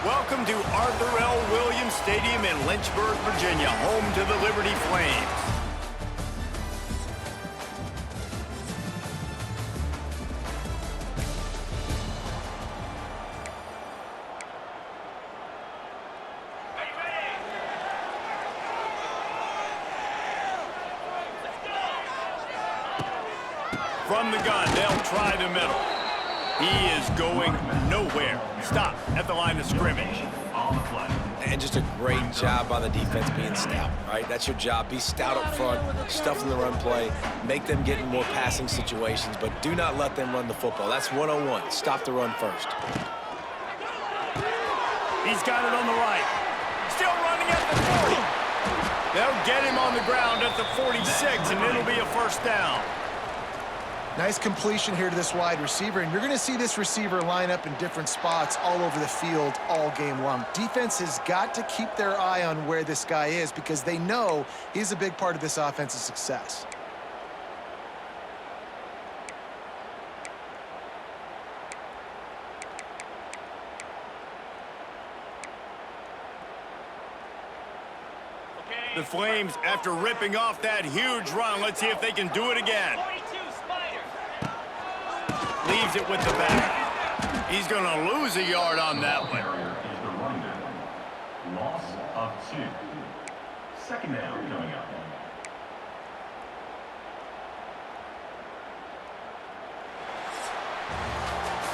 Welcome to Arthur L. Williams Stadium in Lynchburg, Virginia, home to the Liberty Flames. From the gun, they'll try the middle. He is going nowhere. Stop at the line of scrimmage. And just a great job by the defense being stout, right? That's your job. Be stout up front, stuff in the run play, make them get in more passing situations, but do not let them run the football. That's 101. Stop the run first. He's got it on the right. Still running at the 40. They'll get him on the ground at the 46, and it'll be a first down. Nice completion here to this wide receiver, and you're going to see this receiver line up in different spots all over the field all game long. Defense has got to keep their eye on where this guy is because they know he's a big part of this offense's success. The Flames, after ripping off that huge run, let's see if they can do it again. Leaves it with the back. He's going to lose a yard on that one. Loss of 2. Second down coming up.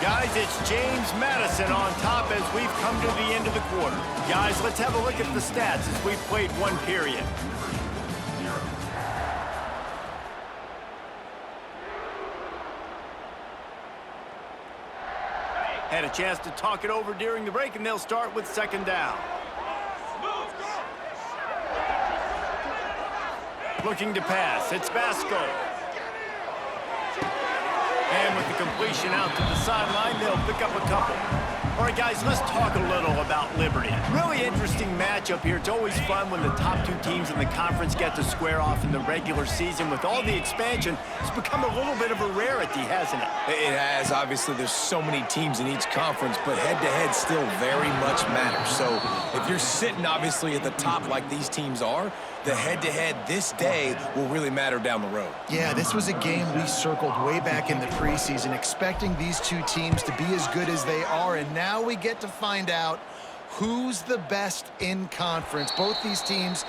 Guys, it's James Madison on top as we've come to the end of the quarter. Guys, let's have a look at the stats as we've played one period. Had a chance to talk it over during the break, and they'll start with second down. Looking to pass, it's Vasco. And with the completion out to the sideline, they'll pick up a couple. All right, guys, let's talk a little about Liberty. Really interesting matchup here. It's always fun when the top two teams in the conference get to square off in the regular season. With all the expansion, it's become a little bit of a rarity, hasn't it? It has. Obviously, there's so many teams in each conference, but head-to-head still very much matters. So if you're sitting, obviously, at the top like these teams are, the head-to-head this day will really matter down the road. Yeah, this was a game we circled way back in the preseason, expecting these two teams to be as good as they are, and now we get to find out who's the best in conference. Both these teams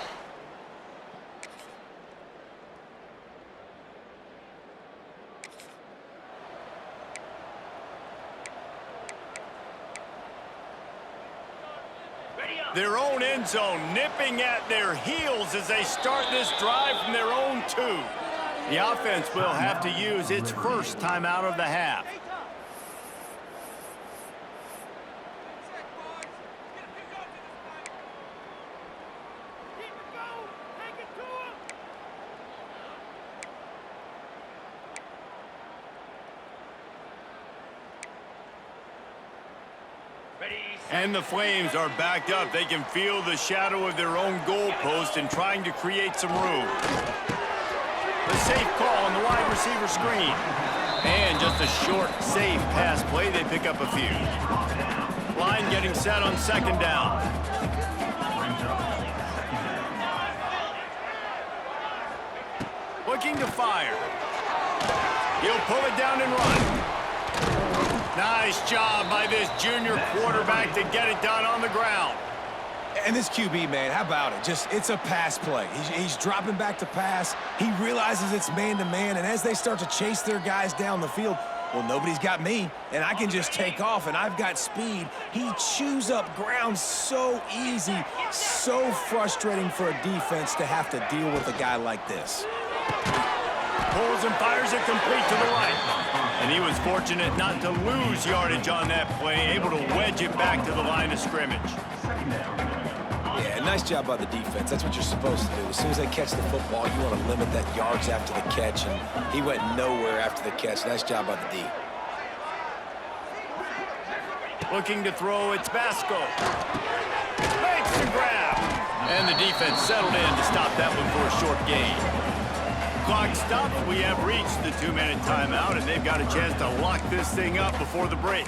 their own end zone nipping at their heels as they start this drive from their own 2. The offense will have to use its first timeout of the half. And the Flames are backed up. They can feel the shadow of their own goalpost and trying to create some room. The safe call on the wide receiver screen. And just a short, safe pass play. They pick up a few. Line getting set on second down. Looking to fire. He'll pull it down and run. Nice job by this junior quarterback to get it done on the ground. And this QB, man, how about it? It's a pass play. He's dropping back to pass. He realizes it's man-to-man, and as they start to chase their guys down the field, well, nobody's got me, and I can just take off, and I've got speed. He chews up ground so easy, so frustrating for a defense to have to deal with a guy like this. Pulls and fires it complete to the right. And he was fortunate not to lose yardage on that play, able to wedge it back to the line of scrimmage. Yeah, nice job by the defense. That's what you're supposed to do. As soon as they catch the football, you want to limit that yards after the catch, and he went nowhere after the catch. Nice job by the D. Looking to throw, it's Vasco. Makes the grab. And the defense settled in to stop that one for a short gain. Clock stopped. We have reached the 2-minute timeout, and they've got a chance to lock this thing up before the break.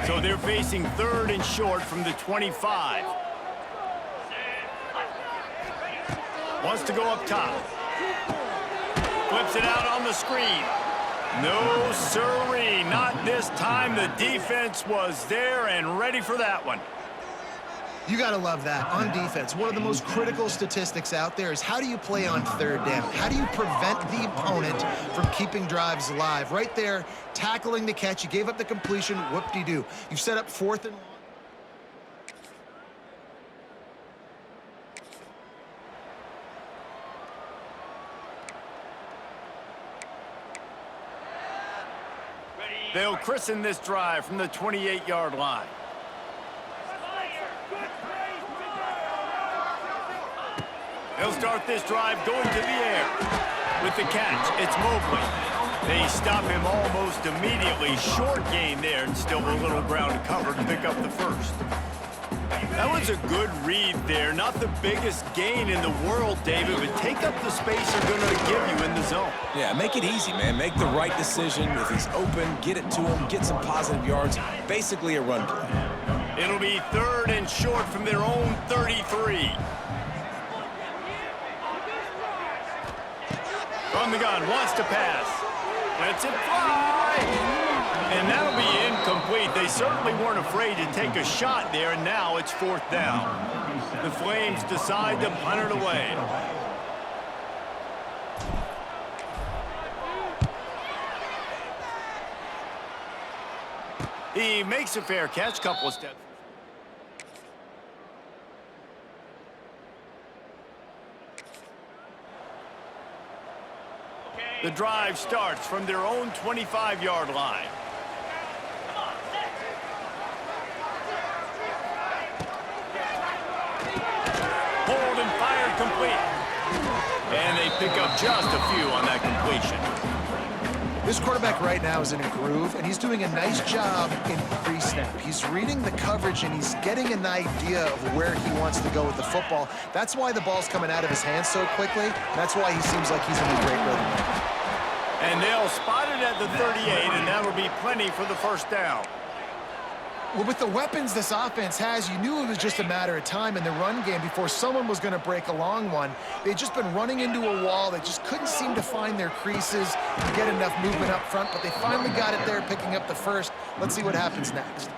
So they're facing 3rd and short from the 25. Wants to go up top. Flips it out on the screen. No, sirree, not this time. The defense was there and ready for that one. You got to love that. On defense, one of the most critical statistics out there is how do you play on 3rd down? How do you prevent the opponent from keeping drives alive? Right there, tackling the catch. You gave up the completion. Whoop-de-doo. You've set up 4th and long. They'll christen this drive from the 28-yard line. They'll start this drive going to the air. With the catch, it's Mobley. They stop him almost immediately. Short gain there, and still a little ground to cover to pick up the first. That was a good read there. Not the biggest gain in the world, David, but take up the space they're going to give you in the zone. Yeah, make it easy, man. Make the right decision. If he's open, get it to him, get some positive yards. Basically a run play. It'll be 3rd and short from their own 33. From the gun, wants to pass. Lets it fly. And that'll be incomplete. They certainly weren't afraid to take a shot there, and now it's 4th down. The Flames decide to punt it away. He makes a fair catch, couple of steps. The drive starts from their own 25-yard line. Hold and fired complete. And they pick up just a few on that completion. This quarterback right now is in a groove, and he's doing a nice job in pre-snap. He's reading the coverage, and he's getting an idea of where he wants to go with the football. That's why the ball's coming out of his hands so quickly. That's why he seems like he's in a great rhythm. And they'll spot it at the 38, and that'll be plenty for the first down. Well, with the weapons this offense has, you knew it was just a matter of time in the run game before someone was going to break a long one. They'd just been running into a wall. They just couldn't seem to find their creases and get enough movement up front, but they finally got it there, picking up the first. Let's see what happens next.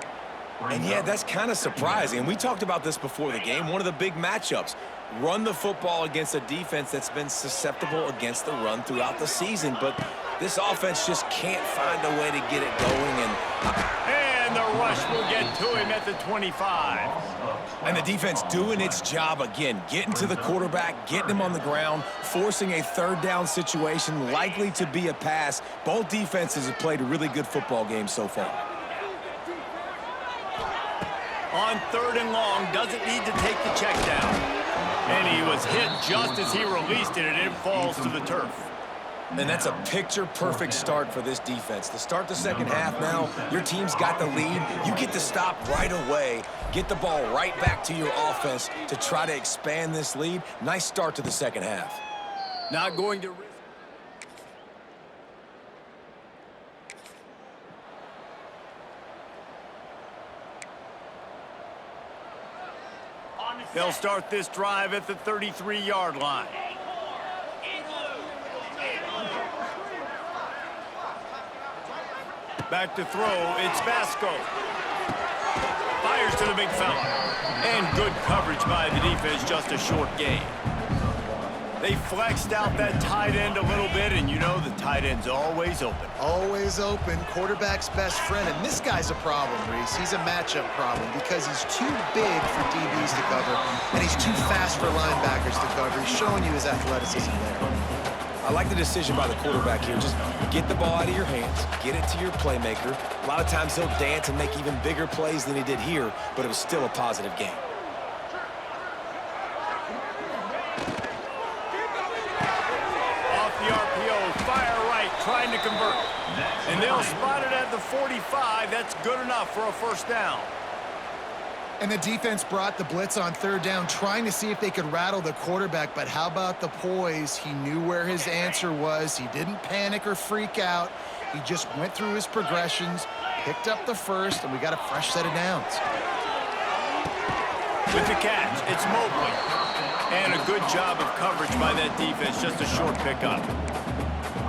And yeah, that's kind of surprising. We talked about this before the game. One of the big matchups. Run the football against a defense that's been susceptible against the run throughout the season. But this offense just can't find a way to get it going. And the rush will get to him at the 25. And the defense doing its job again, getting to the quarterback, getting him on the ground, forcing a 3rd down situation, likely to be a pass. Both defenses have played a really good football game so far. On 3rd and long, doesn't need to take the check down. And he was hit just as he released it, and it falls to the turf. And that's a picture-perfect start for this defense. To start the second half now, your team's got the lead. You get to stop right away, get the ball right back to your offense to try to expand this lead. Nice start to the second half. Not going to risk. They'll start this drive at the 33-yard line. Back to throw, it's Vasco. Fires to the big fella. And good coverage by the defense, just a short gain. They flexed out that tight end a little bit, and you know the tight end's always open. Always open, quarterback's best friend, and this guy's a problem, Reese. He's a matchup problem because he's too big for DBs to cover, and he's too fast for linebackers to cover. He's showing you his athleticism there. I like the decision by the quarterback here. Just get the ball out of your hands, get it to your playmaker. A lot of times he'll dance and make even bigger plays than he did here, but it was still a positive game. Trying to convert. And they'll spot it at the 45. That's good enough for a first down. And the defense brought the blitz on 3rd down, trying to see if they could rattle the quarterback. But how about the poise? He knew where his answer was. He didn't panic or freak out. He just went through his progressions, Picked up the first, and we got a fresh set of downs. With the catch, it's Mobley. And a good job of coverage by that defense, just a short pickup.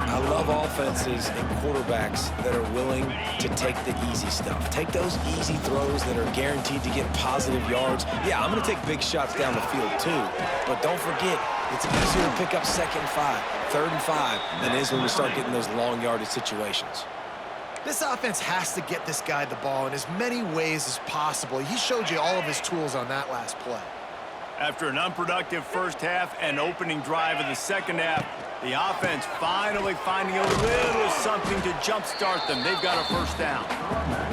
I love offenses and quarterbacks that are willing to take the easy stuff. Take those easy throws that are guaranteed to get positive yards. Yeah, I'm going to take big shots down the field too. But don't forget, it's easier to pick up 2nd and 5, 3rd and 5 than it is when we start getting those long yardage situations. This offense has to get this guy the ball in as many ways as possible. He showed you all of his tools on that last play. After an unproductive first half and opening drive of the second half, the offense finally finding a little something to jumpstart them. They've got a first down.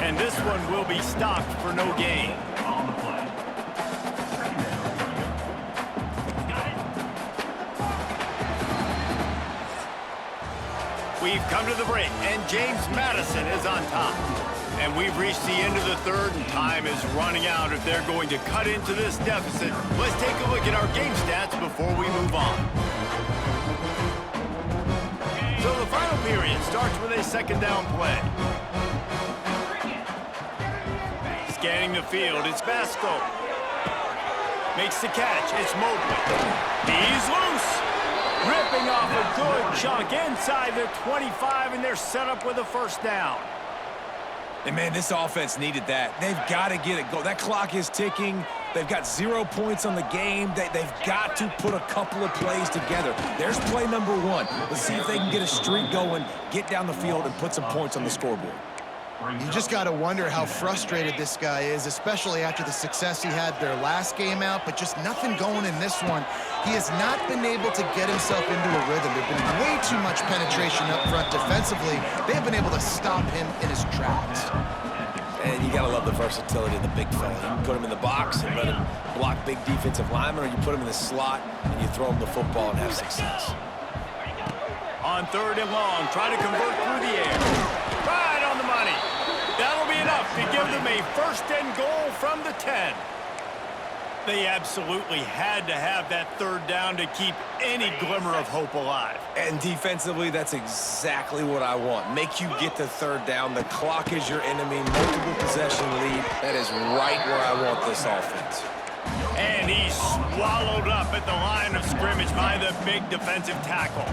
And this one will be stopped for no gain. On the play. Second down. Got it. We've come to the break, and James Madison is on top. And we've reached the end of the third, and time is running out if they're going to cut into this deficit. Let's take a look at our game stats before we move on. So the final period starts with a second down play. Scanning the field, it's Vasco. Makes the catch, it's Mobley. He's loose. Ripping off a good chunk inside their 25, and they're set up with a first down. And, man, this offense needed that. They've got to get it going. That clock is ticking. They've got 0 points on the game. They've got to put a couple of plays together. There's play number 1. Let's see if they can get a streak going, get down the field, and put some points on the scoreboard. You just got to wonder how frustrated this guy is, especially after the success he had their last game out, but just nothing going in this one. He has not been able to get himself into a rhythm. There's been way too much penetration up front defensively. They've been able to stop him in his tracks. And you got to love the versatility of the big fella. You can put him in the box and let him block big defensive linemen, or you put him in the slot and you throw him the football and have success. On 3rd and long, try to convert through the air. Right on the money. That'll be enough to give them a 1st and goal from the 10. They absolutely had to have that 3rd down to keep any glimmer of hope alive. And defensively, that's exactly what I want. Make you get the 3rd down. The clock is your enemy. Multiple possession lead. That is right where I want this offense. And he's swallowed up at the line of scrimmage by the big defensive tackle.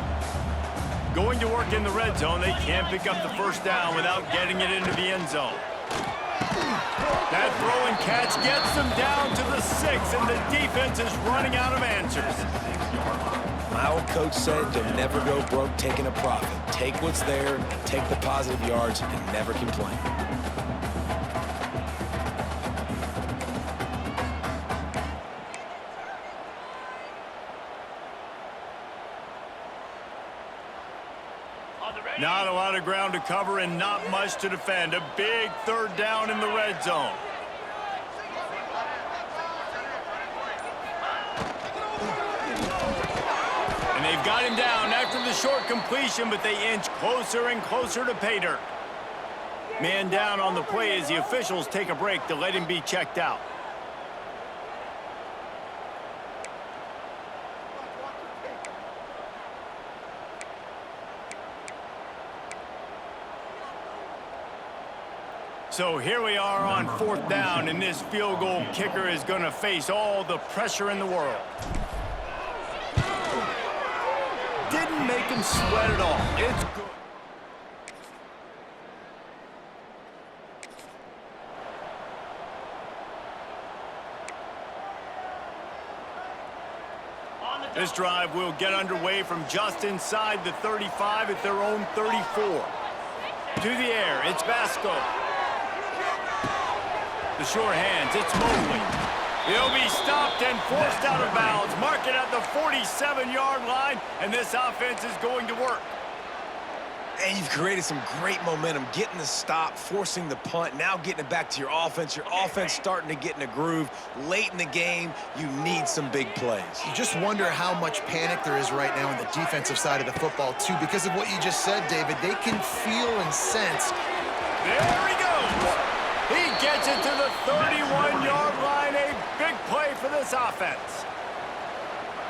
Going to work in the red zone, they can't pick up the first down without getting it into the end zone. That throw and catch gets them down to the 6, and the defense is running out of answers. My old coach said you'll never go broke taking a profit. Take what's there, take the positive yards, and never complain. Not a lot of ground to cover and not much to defend. A big 3rd down in the red zone. And they've got him down after the short completion, but they inch closer and closer to pay dirt. Man down on the play as the officials take a break to let him be checked out. So here we are on 4th down, and this field goal kicker is going to face all the pressure in the world. Didn't make him sweat at all. It's good. This drive will get underway from just inside the 35 at their own 34. To the air, it's Vasco. The sure hands, it's Mobley. He'll be stopped and forced out of bounds. Mark it at the 47-yard line, and this offense is going to work. And you've created some great momentum, getting the stop, forcing the punt, now getting it back to your offense. Your offense starting to get in a groove. Late in the game, you need some big plays. You just wonder how much panic there is right now on the defensive side of the football, too, because of what you just said, David. They can feel and sense. There he goes. He gets it to the 31-yard line. A big play for this offense.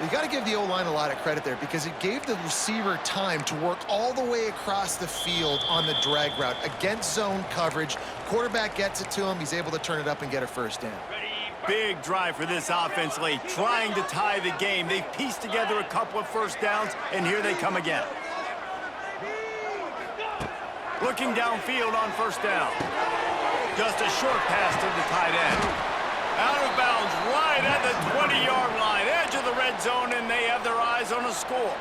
You got to give the O-line a lot of credit there because it gave the receiver time to work all the way across the field on the drag route against zone coverage. Quarterback gets it to him. He's able to turn it up and get a first down. Big drive for this offense late, trying to tie the game. They've pieced together a couple of first downs, and here they come again. Looking downfield on first down. Just a short pass to the tight end. Out of bounds right at the 20-yard line, edge of the red zone, and they have their eyes on a score.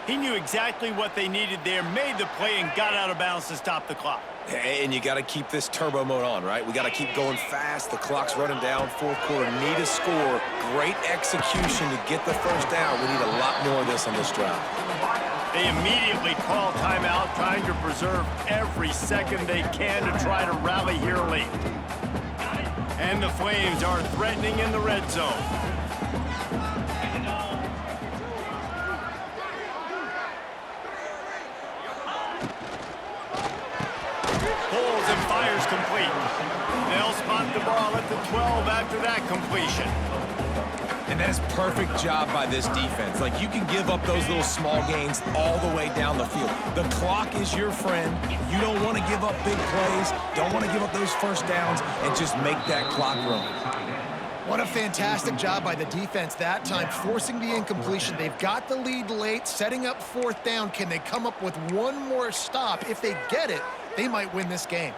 He knew exactly what they needed there, made the play, and got out of bounds to stop the clock. And you got to keep this turbo mode on, right? We got to keep going fast. The clock's running down. Fourth quarter, need a score. Great execution to get the first down. We need a lot more of this on this drive. They immediately call timeout, trying to preserve every second they can to try to rally here late. And the Flames are threatening in the red zone. Pulls and fires complete. They'll spot the ball at the 12 after that completion. And that's perfect job by this defense. Like, you can give up those little small gains all the way down the field. The clock is your friend. You don't want to give up big plays, don't want to give up those first downs, and just make that clock run. What a fantastic job by the defense that time, forcing the incompletion. They've got the lead late, setting up fourth down. Can they come up with one more stop? If they get it, they might win this game.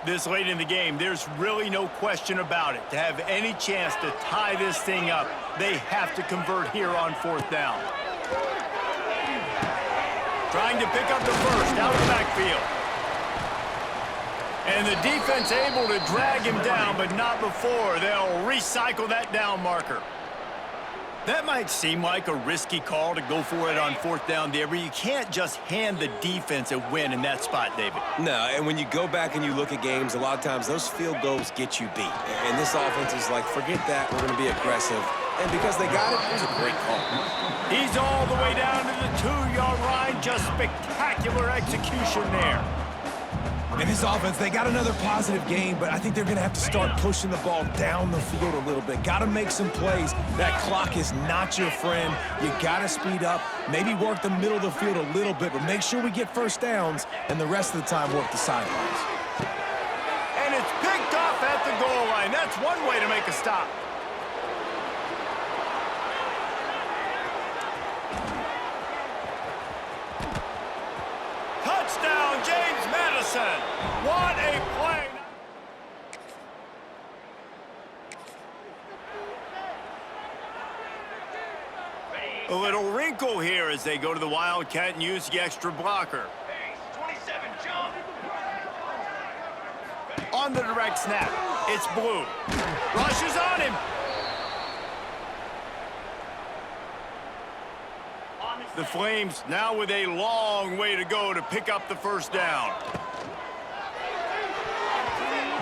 This late in the game, there's really no question about it. To have any chance to tie this thing up, they have to convert here on fourth down. Trying to pick up the first out of the backfield. And the defense able to drag him down, but not before. They'll recycle that down marker. That might seem like a risky call to go for it on fourth down there, but you can't just hand the defense a win in that spot, David. No, and when you go back and you look at games, a lot of times those field goals get you beat. And this offense is like, forget that, we're going to be aggressive. And because they got it, it was a great call. He's all the way down to the 2-yard line. Just spectacular execution there. And this offense, they got another positive game, but I think they're going to have to start pushing the ball down the field a little bit. Got to make some plays. That clock is not your friend. You got to speed up, maybe work the middle of the field a little bit, but make sure we get first downs, and the rest of the time work the sidelines. And it's picked off at the goal line. That's one way to make a stop. Touchdown, James Madison. What a play. A little wrinkle here as they go to the Wildcat and use the extra blocker. 27, jump. On the direct snap, it's Blue. Rushes on him. The Flames now with a long way to go to pick up the first down.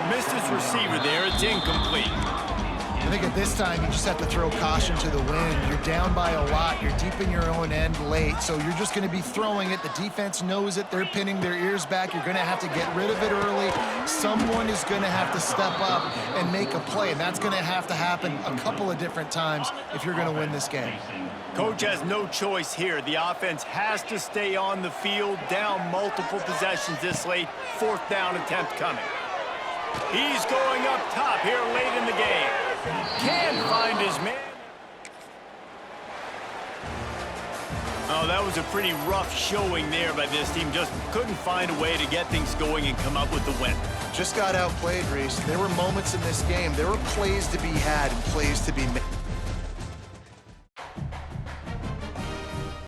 Missed his receiver there. It's incomplete. I think at this time, you just have to throw caution to the wind. You're down by a lot. You're deep in your own end late, so you're just going to be throwing it. The defense knows it. They're pinning their ears back. You're going to have to get rid of it early. Someone is going to have to step up and make a play, and that's going to happen a couple of different times if you're going to win this game. Coach has no choice here. The offense has to stay on the field, down multiple possessions this late. Fourth down attempt coming. He's going up top here late in the game. Can't find his man. Oh, that was a pretty rough showing there by this team. Just couldn't find a way to get things going and come up with the win. Just got outplayed, Reese. There were moments in this game. There were plays to be had and plays to be made.